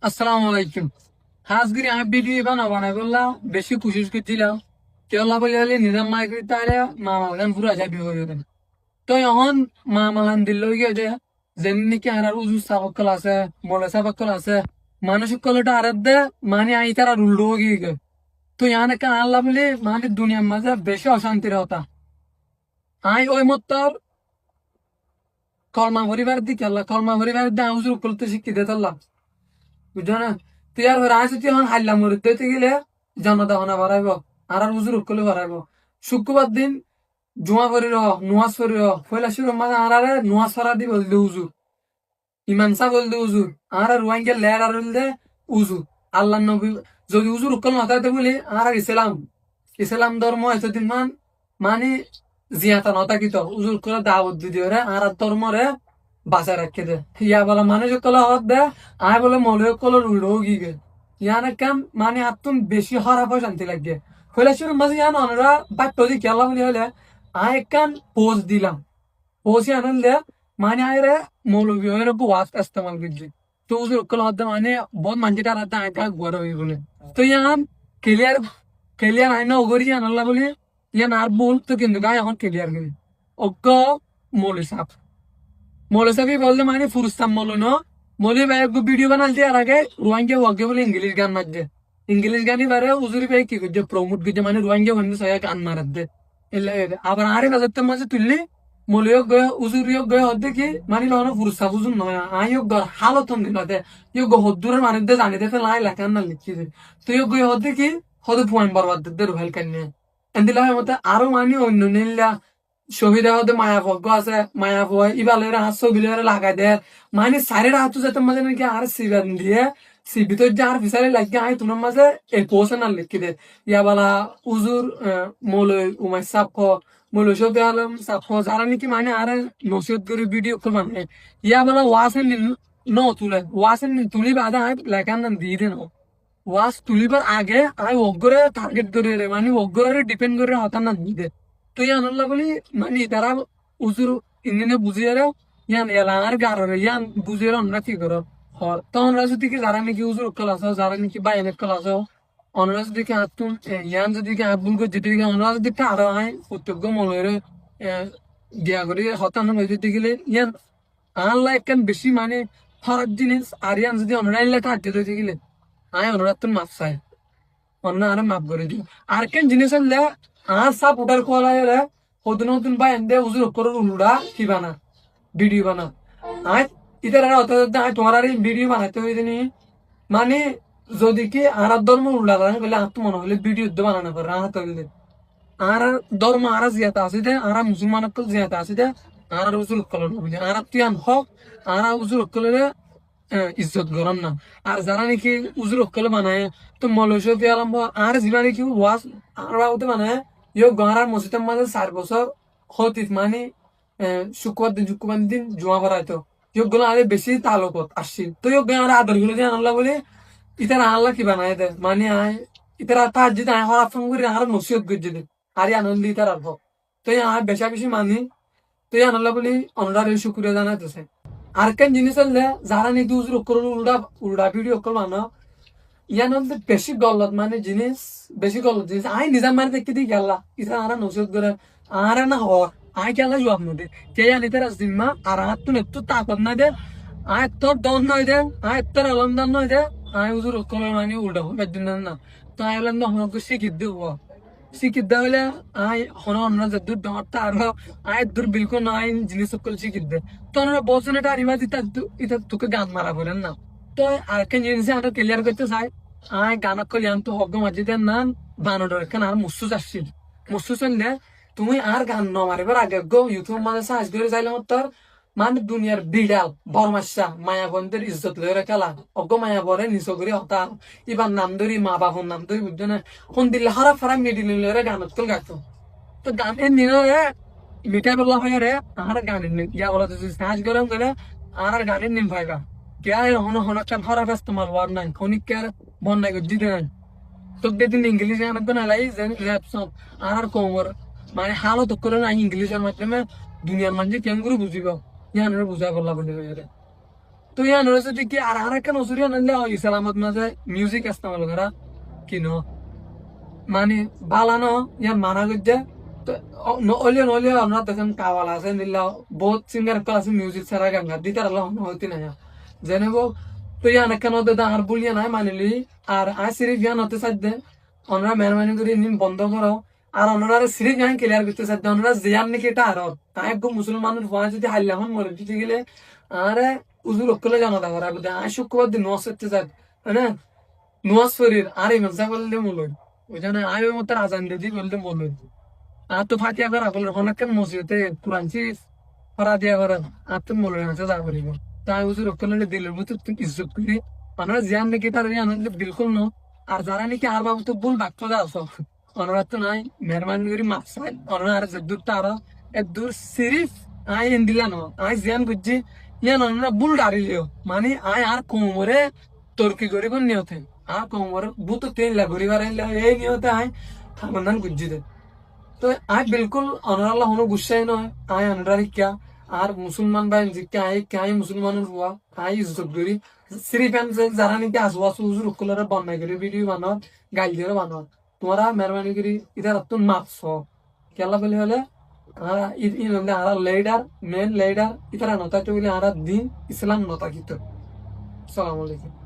আসসালামু আলাইকুম। হাজগিরি আমি ভিডিও বানাই বললাম বেশি কোশিশ করছিলাম কেলা বলে হলে নিজাম মাই করি তাহলে মা মালান পুরো যাবি হয়ে গেলেন তো এখন মা মালান দিল গিয়ে যে যেন নাকি আর উজু সাবকল আছে মলে সাবকল আছে মানসিক কলটা আর দে মানে আই তারা উল্টো গিয়ে গে তো ইয়ান একটা আল্লাহ বলে মানে দুনিয়ার মাঝে বেশি অশান্তির হতা আই ওই মত কলমা পরিবার দিকে আল্লাহ কলমা পরিবার দিয়ে উজু করতে শিখি দে আল্লাহ বুঝছো না তুই আর রাইছে তুই এখন হাল্লা মরে দিতে গেলে জনতা হনা বাড়াইব আর উজুর উকলে বাড়াইব শুক্রবার দিন জুমা করি নুয়াজ করি পয়লা শুরু মাঝে আর নুয়াজ ফরা দি বললে উজু ইমানসা বললে উজু আর রুয়াঙ্গে লেয়ার আর দে উজু আল্লাহ নবী যদি উজুর উকল নতাইতে বলি আর ইসলাম ইসলাম ধর্ম এতদিন মানে জিয়াতা নতাকিত উজুর করে দাওয়াত দি দিয়ে আর ধর্মরে বাঁচায় রাখে দে ইয়া বলে মানুষ কলা হত দে আয় বলে মৌলিক কলর উল্টো গিয়ে গে ইয়ান কাম মানে আত্মন বেশি হরাপ শান্তি লাগে হইলে শুরু মাঝে ইয়ান অনরা বাক্য দি খেলা বলি হলে আয় কান পোজ দিলাম পোজ ইয়ান দে মানে আয় রে মৌলবী হয়ে ওয়াজ ইস্তেমাল করছি তো উজুর কলা হত মানে বহুত মানজিটা রাত আয় কা গড় হয়ে বলে তো ইয়ান ক্লিয়ার ক্লিয়ার আয় না ওগরি ইয়ান আল্লাহ বলি ইয়ান আর বল তো কিন্তু গায়ে এখন ক্লিয়ার করি অজ্ঞ মৌলি সাপ মৌলসাবি বললে মানে ফুরুস্তাম মৌল ন মৌলি ভাই এক ভিডিও বানালতে আর আগে রুয়াঙ্গে ওয়াগে বলে ইংলিশ গান মারছে ইংলিশ গানই বারে উজুরি ভাই কি করছে প্রমোট করছে মানে রুয়াঙ্গে বন্ধু সবাই গান মারাত দে এলে আবার আরে বাজারতে মাঝে তুললি মৌলিও গয়ে উজুরিও গয়ে হদ্দে কি মানে লহনো ফুরুস্তা বুঝুন নয় আইও গর হালতন দিন হতে ইও গো হদ্দুরের মানুষ দে জানি দে লাই লেখান না লিখছি দে তো ইও গয়ে হদ্দে কি হদে পুয়ান বরবাদ দে রুহেল কান্নে এন্দিলা মতে আরো মানে অন্য নিল্লা ছবি দেওয়া মায়াভজ্ঞ আছে মায়াভ ইবালের হাত ছবি লাগাই দেয় মানে সাইডের হাত যেতে মাঝে নাকি আর সিবেন দিয়ে সিবিত যে আর ফিসারে লাগিয়ে আয় তোমার মাঝে এই পোষণ আর লিখি দে ইয়া বলা উজুর মৌলই উমাই সাপ মৌলই সফি আলম সাপ যারা নাকি মানে আর নসিহত করে ভিডিও করে মানে ইয়া বলা ওয়াসেন ন তুলে ওয়াসেন তুলি বাদে আয় লেখার নাম দিয়ে দেন ওয়াস তুলিবার আগে আয় অগ্রে টার্গেট করে মানে অগ্রে ডিপেন্ড করে হতার না দিয়ে দে তো ইয়ান আল্লাহ বলি মানে তারা উজুর ইঞ্জিনে বুঝিয়ে ইয়ান এলা আর গারে ইয়ান বুঝিয়ে অন্য কি করো হর তো অনরা যদি কি যারা নাকি উজুর কল আছো যারা নাকি বাইনের কল আছো অনরা যদি কি আতুন ইয়ান যদি কি আবুল করে যেতে গেলে অনরা যদি আরো হয় প্রত্যেক মনের গিয়া করে হতান হয়ে যেতে গেলে ইয়ান আল্লাহ একখান বেশি মানে হরার জিনিস আর ইয়ান যদি অনলাইন লেখা আটকে দিতে গেলে আয় অনরা তুন মাপ চাই অন্য আরো মাপ করে দিও আর কেন জিনিস হলে আর সাপ উঠার কলা হলে নতুন নতুন বা এনে উজুর উপর উলুড়া কি বানা ভিডিও বানা আজ ইতার অত তোমার আর ভিডিও বানাতে হয়েছে নি মানে যদি কি আর ধর্ম উল্লা বলে আর তো মনে হলে ভিডিও বানানো করে আহত হইলে আর ধর্ম আর জিয়াতা আছে দে আর মুসলমান জিয়াতা আছে দে আর উজুর কল আর তুই আন হক আর উজুর কলে ইজ্জত গরম না আর যারা নাকি উজুর কলে বানায় তো মৌলসফি আলম আর যিবা নাকি ওয়াজ আর বানায় ইয়ে গড়ার মসজিদের মাঝে 4 বছর হতিস মানে শুক্রবার দিন জমা পড়াইতো ইয়ে গুলো আরে বেশি তালুকত আসছি তো ইয়ে গাঁর আদর গুলো দিয়ে আনলা বলে ইতারা আল্লাহ কি বানায় দে মানে আয় ইতারা তার যদি আয় হরাপ করে আর নসিহত করছে দে আর আনন্দ ইতার আর তো আয় বেশা বেশি মানি তো আনলা বলি অনরার শুক্রিয়া জানাইতেছে আর কেন জিনিস হলে যারা নাকি উজুর উল্টা উল্টা ভিডিও করবানো ইয়ান হলে বেশি গলত মানে জিনিস বেশি গলত জিনিস আই নিজাম মানে দেখতে দিই গেলা ইসা আরা নসিহত করে আরে না হর আই গেলা জবাব নদী কে জানিতে রাজিমা আর হাত তুন একটু তাকত না দে আয় তোর দন নয় দে আয় তোর আলমদান নয় দে আয় হুজুর কলর মানে উল্টা বেদিন না তো আই বললাম না হনকে শিখিত দেব শিখিত দে হলে আয় হন অন্য যে দূর ডরটা আর আয় দূর বিলকুল না আই জিনিস সকল শিখিত দে তো ওনারা বলছেন এটা আরিমা দিতে এটা তোকে গান মারা বলেন না তো আর কেন জিনিস আমরা ক্লিয়ার করতে চাই আয় গান কলিয়ান তো হক মাঝিদের না বানডর কেন আর মুসুস আসছিল মুসুস হলে তুমি আর গান ন মারিবার আগে গো ইউটিউব মাঝে সার্চ করে চাইলাম তোর মানে দুনিয়ার বিড়াল বরমাসা মায়াবন্দের ইজ্জত লয়ে খেলা অজ্ঞ মায়া বরে নিচ করে হতা এবার নাম ধরি মা বাবার নাম ধরি বুঝছো না কোন দিল্লা হারা ফারা মিডিল লয়ে গানত কল গাইতো তো গানের নিয়ে মিঠাই বললা হয় রে আর গানের নিন ইয়া বলা তুই সার্চ গরম করে আর গানের নিন ভাইবা কে হন হন চান হরা ব্যস্ত মাল ওয়ার নাই খনিক কে বন নাই জিতে নাই তো দিন ইংলিশ গান না লাই র্যাপ সং আর কোমর মানে হালত করে না ইংলিশের মাধ্যমে দুনিয়ার মানুষ কেন করে বুঝিব ইয়ান বুঝা বললা বলে তুই ইয়ান যদি কি আর একটা নসুরি আনলে ইসলামত মাঝে মিউজিক ইস্তেমাল করা কিনো মানে বালানো ইয়ান মানা করছে তো নলিও আমরা দেখেন কাওয়াল আছে নিলা বহুত সিঙ্গার আছে মিউজিক ছাড়া গান গান দিতে আল্লাহ হইতে না জেনেবো তুই ইয়ান কেন দাদা আর বলিয়া নাই মানিলি আর আই সিরিফ ইয়ান হতে চাইতে ওনারা মেহরবানি করে নিন বন্ধ করো আর ওনারা সিরিফ ইয়ান ক্লিয়ার করতে চাইতে ওনারা জিয়ান নাকি এটা আর তাই একদম মুসলমানের ভয় যদি হাইলাম মরে দিতে গেলে আরে উজুর অকলে জানা দা করা আই শুক্রবার দিন নোয়াজ করতে চাই হ্যাঁ নোয়াজ শরীর আর এই মজা করলে মূল্য ওই জন্য আয় মতো আজান দিয়ে বললে মূল্য আর তো ফাটিয়া করা বলে অনেক মসজিদে কুরানছি ফরা দিয়া করেন আর তো মূল্য আছে যা করিব তাই উজুর অকলে দিলের ভিতর তুমি ইজ্জত করি ওনারা জিয়ান নাকি তার আনন্দ বিলকুল ন আর যারা নাকি আর বাবু তো ভুল বাক্য যা আছো ওনারা তো নাই মেহরবানি করে মাপ চাই ওনারা আর দূর তারা দূর সিরিফ আই এন দিলা ন আই জিয়ান বুঝছি ইয়ান ওনারা ভুল ডারিলিও মানে আই আর কোমরে তর্কি করিব নিয়তে আর কোমরে বুত তেল লাগরিবার এই নিয়তে আই খামান্দান গুজি দে তো আই বিলকুল অনারাল্লাহ হনো গুসাই নয় আই অনারা কিয়া আর মুসলমান ভাই জিকে আই কাই মুসলমানের হুয়া আই ইজ্জত করি সিরিফ এন যারা নাকি আসওয়া সুজুর উকুলারে বন্যাই করে ভিডিও বানাও গাইল দিয়ে বানাও তোমরা মেহরবানি করি ইধার তো মাপছ কেলা বলে হলে আর আর লেডার মেন লেডার ইতারা নতা তো বলে আর দিন ইসলাম নতা কিতো আসসালামু আলাইকুম